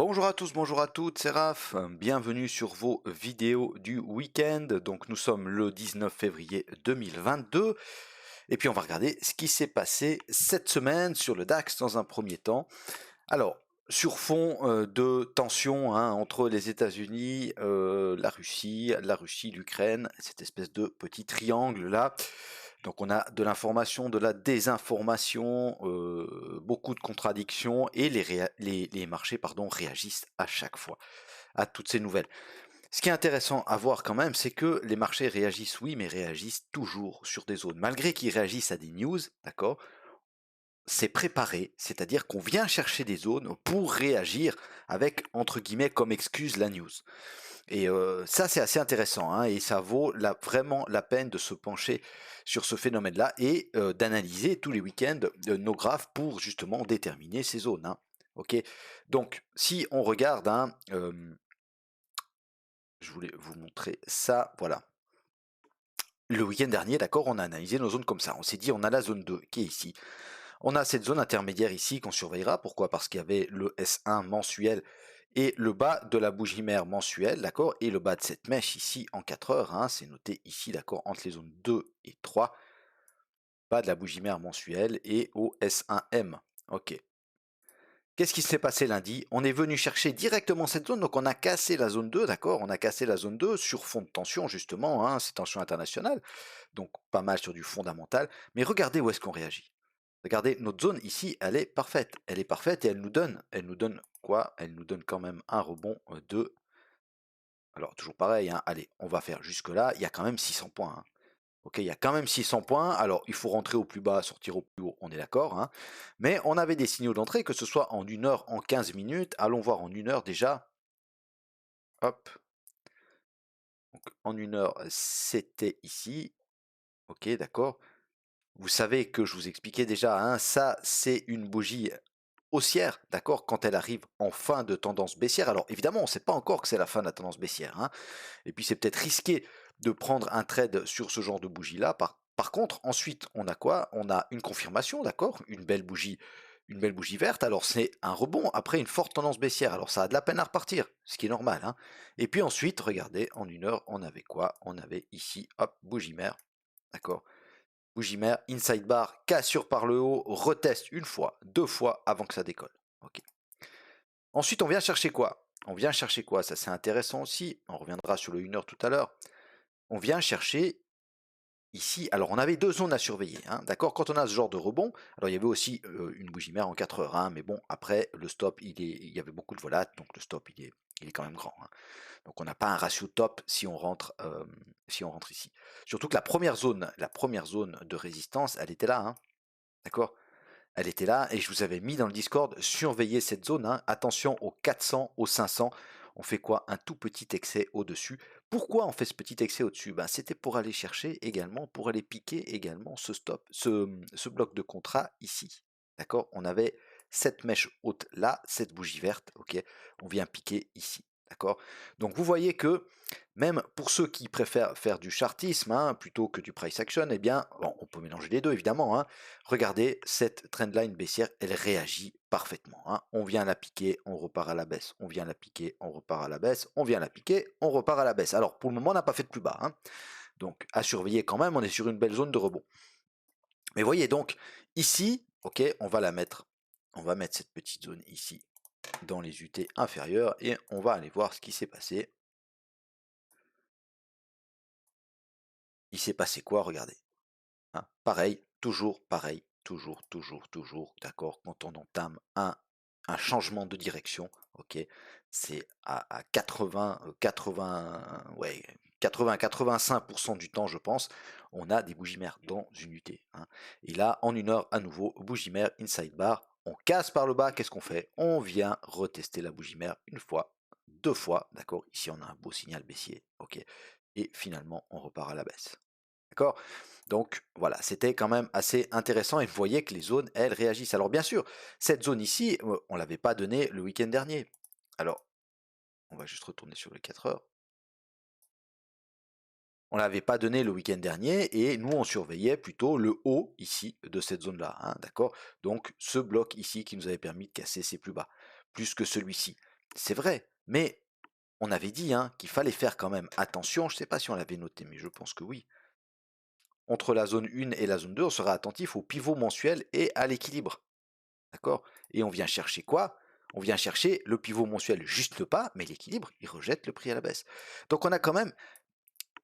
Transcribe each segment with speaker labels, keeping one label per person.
Speaker 1: Bonjour à tous, bonjour à toutes, c'est Raph. Bienvenue sur vos vidéos du week-end. Donc nous sommes le 19 février 2022 et puis on va regarder ce qui s'est passé cette semaine sur le DAX dans un premier temps. Alors, sur fond de tension entre les États-Unis, la Russie, l'Ukraine, cette espèce de petit triangle là. Donc on a de l'information, de la désinformation, beaucoup de contradictions et les marchés réagissent à chaque fois à toutes ces nouvelles. Ce qui est intéressant à voir quand même, c'est que les marchés réagissent, oui, mais réagissent toujours sur des zones. Malgré qu'ils réagissent à des news, d'accord, c'est préparé, c'est-à-dire qu'on vient chercher des zones pour réagir avec, entre guillemets, comme excuse la news. Et ça, c'est assez intéressant, et ça vaut vraiment la peine de se pencher sur ce phénomène-là et d'analyser tous les week-ends nos graphes pour justement déterminer ces zones. Ok. Donc, si on regarde, je voulais vous montrer ça, voilà. Le week-end dernier, d'accord, on a analysé nos zones comme ça. On s'est dit, on a la zone 2 qui est ici. On a cette zone intermédiaire ici qu'on surveillera. Pourquoi? Parce qu'il y avait le S1 mensuel et le bas de la bougie mère mensuelle, d'accord, et le bas de cette mèche ici en 4 heures, c'est noté ici, d'accord, entre les zones 2 et 3, bas de la bougie mère mensuelle et au S1M. Ok. Qu'est-ce qui s'est passé lundi? On est venu chercher directement cette zone, donc on a cassé la zone 2, d'accord, on a cassé la zone 2 sur fond de tension, justement, c'est tension internationale, donc pas mal sur du fondamental, mais regardez où est-ce qu'on réagit. Regardez, notre zone ici, elle est parfaite et elle nous donne quoi? Elle nous donne quand même un rebond de, alors toujours pareil, allez, on va faire jusque là, il y a quand même 600 points, ok, il y a quand même 600 points, alors il faut rentrer au plus bas, sortir au plus haut, on est d'accord, mais on avait des signaux d'entrée, que ce soit en 1 heure, en 15 minutes, allons voir en 1 heure déjà, hop, donc en 1 heure, c'était ici, ok, d'accord, vous savez que je vous expliquais déjà, ça c'est une bougie haussière, d'accord, quand elle arrive en fin de tendance baissière. Alors évidemment, on ne sait pas encore que c'est la fin de la tendance baissière, et puis c'est peut-être risqué de prendre un trade sur ce genre de bougie-là. Par contre, ensuite, on a quoi? On a une confirmation, d'accord, une belle bougie verte. Alors c'est un rebond après une forte tendance baissière. Alors ça a de la peine à repartir, ce qui est normal, Et puis ensuite, regardez, en 1 heure, on avait quoi? On avait ici, hop, bougie mère, d'accord, bougie mère, inside bar, cassure par le haut, reteste une fois, deux fois avant que ça décolle. Ok. Ensuite, on vient chercher quoi? On vient chercher quoi? Ça c'est intéressant aussi. On reviendra sur le 1 heure tout à l'heure. On vient chercher ici. Alors, on avait deux zones à surveiller, d'accord? Quand on a ce genre de rebond, alors il y avait aussi une bougie mère en 4 heures, mais bon, après, le stop, il y avait beaucoup de volatilles, donc le stop, il est quand même grand. Donc, on n'a pas un ratio top si on rentre ici. Surtout que la première zone de résistance, elle était là, d'accord? Elle était là et je vous avais mis dans le Discord, surveillez cette zone, attention aux 400, aux 500, on fait quoi? Un tout petit excès au-dessus. Pourquoi on fait ce petit excès au-dessus? C'était pour aller chercher également, pour aller piquer également ce stop, ce bloc de contrat ici. D'accord? On avait cette mèche haute là, cette bougie verte, ok? On vient piquer ici. D'accord? Donc vous voyez que même pour ceux qui préfèrent faire du chartisme plutôt que du price action, eh bien, bon, on peut mélanger les deux évidemment. Regardez, cette trendline baissière, elle réagit parfaitement. On vient la piquer, on repart à la baisse. On vient la piquer, on repart à la baisse. On vient la piquer, on repart à la baisse. Alors pour le moment, on n'a pas fait de plus bas. Donc à surveiller quand même, on est sur une belle zone de rebond. Mais voyez donc, ici, ok, on va la mettre. On va mettre cette petite zone ici dans les UT inférieures et on va aller voir ce qui s'est passé. Il s'est passé quoi? Regardez. Pareil, toujours pareil, toujours, d'accord, quand on entame un changement de direction, ok, c'est à 85% du temps, je pense, on a des bougies mères dans une UT. Et là, en 1 heure, à nouveau, bougie mère, inside bar, on casse par le bas, qu'est-ce qu'on fait? On vient retester la bougie mère une fois, deux fois, d'accord, ici on a un beau signal baissier, ok, et finalement on repart à la baisse. D'accord? Donc voilà, c'était quand même assez intéressant et vous voyez que les zones, elles, réagissent. Alors bien sûr, cette zone ici, on ne l'avait pas donnée le week-end dernier. Alors, on va juste retourner sur les 4 heures. On ne l'avait pas donné le week-end dernier et nous, on surveillait plutôt le haut ici de cette zone-là. D'accord? Donc ce bloc ici qui nous avait permis de casser ses plus bas, plus que celui-ci. c'est vrai, mais on avait dit hein, qu'il fallait faire quand même attention, je ne sais pas si on l'avait noté, mais je pense que oui. Entre la zone 1 et la zone 2, on sera attentif au pivot mensuel et à l'équilibre. D'accord? Et on vient chercher quoi? On vient chercher le pivot mensuel juste pas, mais l'équilibre, il rejette le prix à la baisse. Donc on a quand même,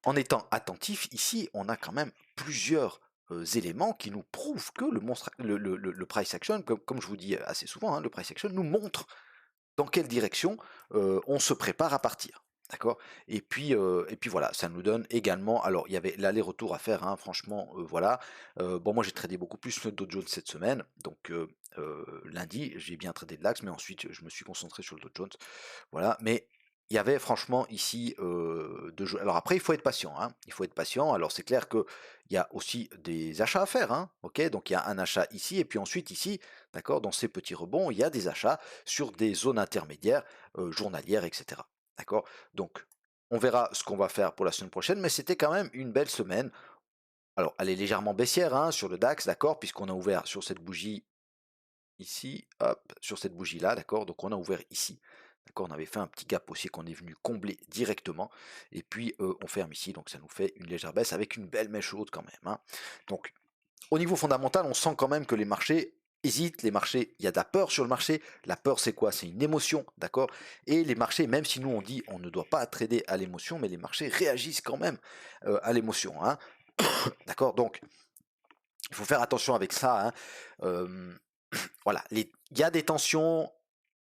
Speaker 1: en étant attentif ici, on a quand même plusieurs éléments qui nous prouvent que le price action, comme je vous dis assez souvent, hein, le price action nous montre dans quelle direction on se prépare à partir. D'accord. Et puis voilà, ça nous donne également. Alors, il y avait l'aller-retour à faire, hein, franchement, voilà. Bon, moi j'ai tradé beaucoup plus le Dow Jones cette semaine. Donc, lundi, j'ai bien tradé de l'Axe, mais ensuite, je me suis concentré sur le Dow Jones. Voilà. Mais il y avait franchement ici deux jeux. Alors après, il faut être patient, hein. Il faut être patient. Alors, c'est clair que il y a aussi des achats à faire, hein. Ok, donc il y a un achat ici, et puis ensuite ici, d'accord, dans ces petits rebonds, il y a des achats sur des zones intermédiaires, journalières, etc. D'accord. Donc, on verra ce qu'on va faire pour la semaine prochaine, mais c'était quand même une belle semaine. Alors, elle est légèrement baissière hein, sur le DAX, d'accord, puisqu'on a ouvert sur cette bougie ici, hop, sur cette bougie-là, d'accord, donc on a ouvert ici. D'accord, on avait fait un petit gap aussi qu'on est venu combler directement, et puis on ferme ici, donc ça nous fait une légère baisse avec une belle mèche haute quand même, hein. Donc, au niveau fondamental, on sent quand même que les marchés hésitent, les marchés, il y a de la peur sur le marché. La peur, c'est quoi? C'est une émotion, d'accord? Et les marchés, même si nous on dit on ne doit pas trader à l'émotion, mais les marchés réagissent quand même à l'émotion, hein, d'accord? Donc, il faut faire attention avec ça, hein. Euh, voilà, il y a des tensions,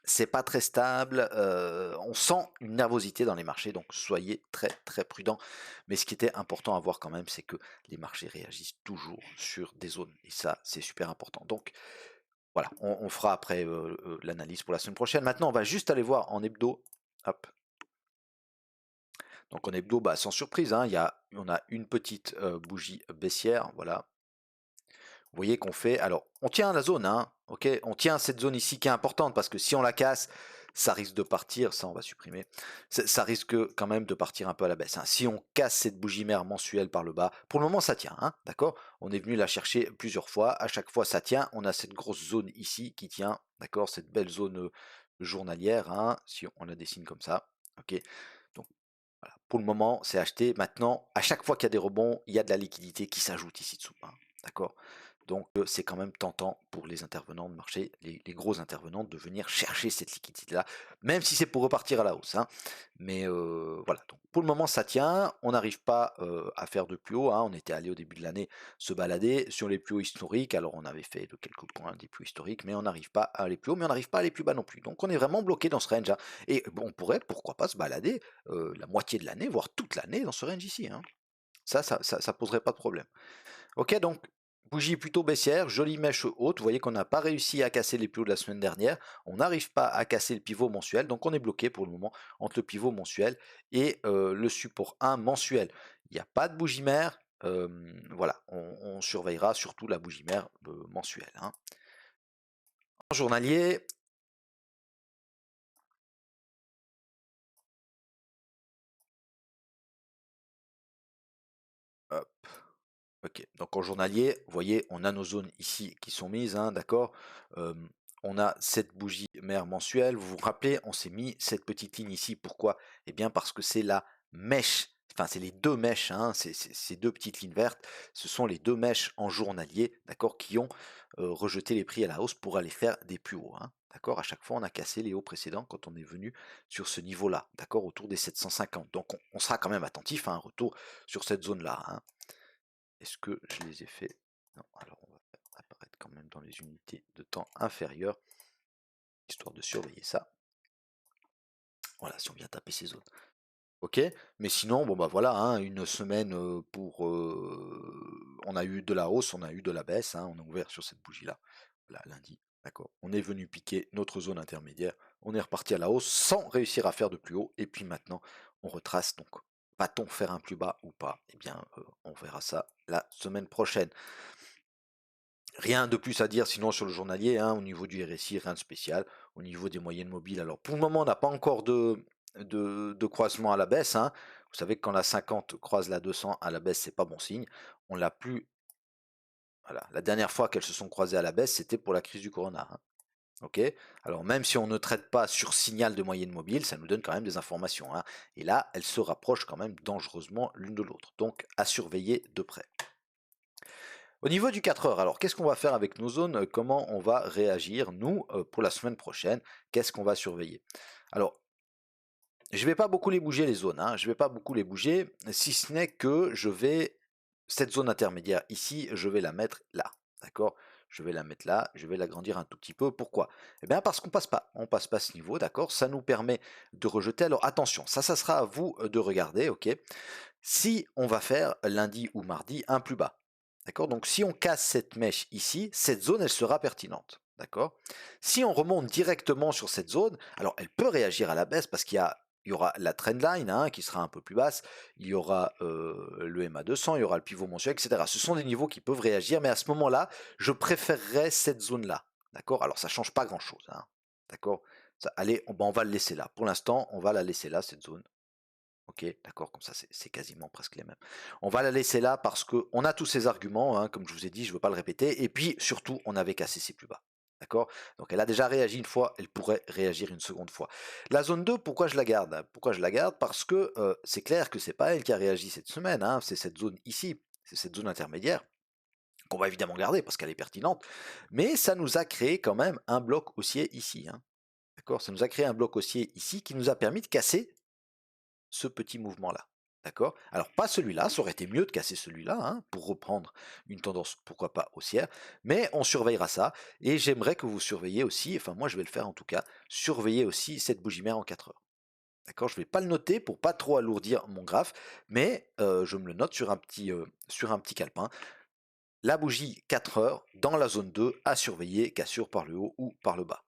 Speaker 1: c'est pas très stable, on sent une nervosité dans les marchés, donc soyez très très prudents. Mais ce qui était important à voir quand même, c'est que les marchés réagissent toujours sur des zones, et ça c'est super important. Donc voilà, on fera après l'analyse pour la semaine prochaine. Maintenant, on va juste aller voir en hebdo. Hop. Donc en hebdo, bah, sans surprise, hein, on a une petite bougie baissière, voilà. Vous voyez qu'on fait, alors on tient la zone, hein, ok, on tient cette zone ici qui est importante parce que si on la casse, ça risque de partir, ça on va supprimer, ça risque quand même de partir un peu à la baisse, hein. Si on casse cette bougie mère mensuelle par le bas, pour le moment ça tient, hein, d'accord, on est venu la chercher plusieurs fois, à chaque fois ça tient, on a cette grosse zone ici qui tient, d'accord, cette belle zone journalière, hein, si on la dessine comme ça, ok, donc voilà. Pour le moment, c'est acheté. Maintenant, à chaque fois qu'il y a des rebonds, il y a de la liquidité qui s'ajoute ici dessous, hein. D'accord. Donc, c'est quand même tentant pour les intervenants de marché, les gros intervenants, de venir chercher cette liquidité-là, même si c'est pour repartir à la hausse, hein. Mais voilà. Donc, pour le moment, ça tient. On n'arrive pas à faire de plus haut, hein. On était allé au début de l'année se balader sur les plus hauts historiques. Alors, on avait fait de quelques points des plus historiques, mais on n'arrive pas à aller plus haut, mais on n'arrive pas à aller plus bas non plus. Donc, on est vraiment bloqué dans ce range, hein. Et bon, on pourrait, pourquoi pas, se balader la moitié de l'année, voire toute l'année dans ce range ici, hein. Ça poserait pas de problème. Ok, donc bougie plutôt baissière, jolie mèche haute. Vous voyez qu'on n'a pas réussi à casser les plus hauts de la semaine dernière. On n'arrive pas à casser le pivot mensuel, donc on est bloqué pour le moment entre le pivot mensuel et le support 1 mensuel. Il n'y a pas de bougie mère. Voilà, on surveillera surtout la bougie mère mensuelle, hein. En journalier, hop, ok, donc en journalier, vous voyez, on a nos zones ici qui sont mises, hein, d'accord. Euh, on a cette bougie mère mensuelle. Vous vous rappelez, on s'est mis cette petite ligne ici. Pourquoi? Eh bien parce que c'est la mèche, enfin c'est les deux mèches, hein, ces deux petites lignes vertes, ce sont les deux mèches en journalier, d'accord, qui ont rejeté les prix à la hausse pour aller faire des plus hauts, hein. D'accord, à chaque fois on a cassé les hauts précédents quand on est venu sur ce niveau-là, d'accord, autour des 750. Donc on sera quand même attentif à un retour sur cette zone-là, hein. Est-ce que je les ai fait? Non, alors on va apparaître quand même dans les unités de temps inférieures, histoire de surveiller ça. Voilà, si on vient taper ces zones. Ok, mais sinon, bon bah voilà, hein, une semaine on a eu de la hausse, on a eu de la baisse, hein, on a ouvert sur cette bougie-là, là, lundi, d'accord. On est venu piquer notre zone intermédiaire, on est reparti à la hausse sans réussir à faire de plus haut, et puis maintenant, on retrace, donc va-t-on faire un plus bas ou pas? Eh bien, on verra ça la semaine prochaine. Rien de plus à dire sinon sur le journalier, hein, au niveau du RSI, rien de spécial. Au niveau des moyennes mobiles, alors pour le moment, on n'a pas encore de croisement à la baisse, hein. Vous savez que quand la 50 croise la 200 à la baisse, c'est pas bon signe. On l'a plus. Voilà. La dernière fois qu'elles se sont croisées à la baisse, c'était pour la crise du corona, hein. Ok, alors même si on ne traite pas sur signal de moyenne mobile, ça nous donne quand même des informations, hein. Et là, elles se rapprochent quand même dangereusement l'une de l'autre. Donc à surveiller de près. Au niveau du 4 heures, alors qu'est-ce qu'on va faire avec nos zones? Comment on va réagir, nous, pour la semaine prochaine? Qu'est-ce qu'on va surveiller? Alors, je vais pas beaucoup les bouger les zones, hein, je vais pas beaucoup les bouger, si ce n'est que je vais cette zone intermédiaire ici, je vais la mettre là, d'accord? Je vais la mettre là, je vais l'agrandir un tout petit peu. Pourquoi? Eh bien parce on passe pas ce niveau, d'accord? Ça nous permet de rejeter. Alors attention, ça sera à vous de regarder, ok? Si on va faire lundi ou mardi un plus bas, d'accord? Donc si on casse cette mèche ici, cette zone elle sera pertinente, d'accord? Si on remonte directement sur cette zone, alors elle peut réagir à la baisse parce il y aura la trendline hein, qui sera un peu plus basse, il y aura le MA 200, il y aura le pivot mensuel, etc. Ce sont des niveaux qui peuvent réagir, mais à ce moment-là, je préférerais cette zone-là, d'accord? Alors ça change pas grand-chose, hein, d'accord? Allez, on va le laisser là. Pour l'instant, on va la laisser là, cette zone. Ok, d'accord, comme ça c'est quasiment presque les mêmes. On va la laisser là parce qu'on a tous ces arguments, hein, comme je vous ai dit, je ne veux pas le répéter, et puis surtout, on avait cassé ses plus bas. D'accord. Donc elle a déjà réagi une fois, elle pourrait réagir une seconde fois. La zone 2, pourquoi je la garde? Pourquoi je la garde? Parce que c'est clair que c'est pas elle qui a réagi cette semaine, hein, c'est cette zone ici, c'est cette zone intermédiaire qu'on va évidemment garder parce qu'elle est pertinente, mais ça nous a créé quand même un bloc haussier ici. Hein. D'accord. Ça nous a créé un bloc haussier ici qui nous a permis de casser ce petit mouvement-là. D'accord. Alors pas celui-là, ça aurait été mieux de casser celui-là, hein, pour reprendre une tendance, pourquoi pas haussière, mais on surveillera ça, et j'aimerais que vous surveilliez aussi, enfin moi je vais le faire en tout cas, surveiller aussi cette bougie mère en 4 heures. D'accord, je ne vais pas le noter pour pas trop alourdir mon graphe, mais je me le note sur un petit calepin. La bougie 4 heures dans la zone 2 à surveiller, cassure par le haut ou par le bas.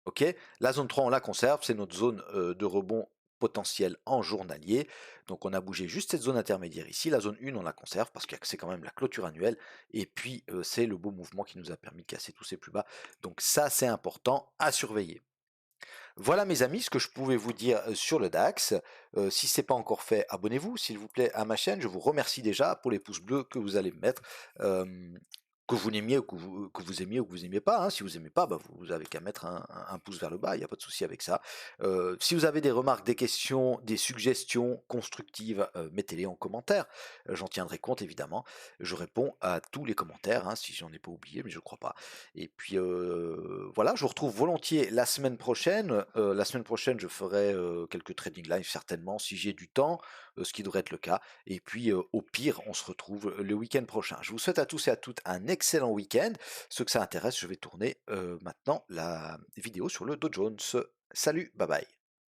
Speaker 1: Ok, la zone 3, on la conserve, c'est notre zone de rebond potentiel en journalier. Donc on a bougé juste cette zone intermédiaire ici. La zone 1, on la conserve parce que c'est quand même la clôture annuelle. Et puis c'est le beau mouvement qui nous a permis de casser tous ces plus bas. Donc ça, c'est important à surveiller. Voilà mes amis, ce que je pouvais vous dire sur le DAX. Si ce n'est pas encore fait, abonnez-vous s'il vous plaît à ma chaîne. Je vous remercie déjà pour les pouces bleus que vous allez me mettre. Euh, que vous n'aimiez ou que vous aimiez ou que vous n'aimiez pas. Hein. Si vous n'aimez pas, bah, vous avez qu'à mettre un pouce vers le bas, il n'y a pas de souci avec ça. Si vous avez des remarques, des questions, des suggestions constructives, mettez-les en commentaire. J'en tiendrai compte évidemment. Je réponds à tous les commentaires, hein, si j'en ai pas oublié, mais je ne crois pas. Et puis voilà, je vous retrouve volontiers la semaine prochaine. La semaine prochaine, je ferai quelques trading live certainement, si j'ai du temps, ce qui devrait être le cas. Et puis au pire, on se retrouve le week-end prochain. Je vous souhaite à tous et à toutes un excellent week-end. Ceux que ça intéresse, je vais tourner maintenant la vidéo sur le Dow Jones. Salut, bye bye.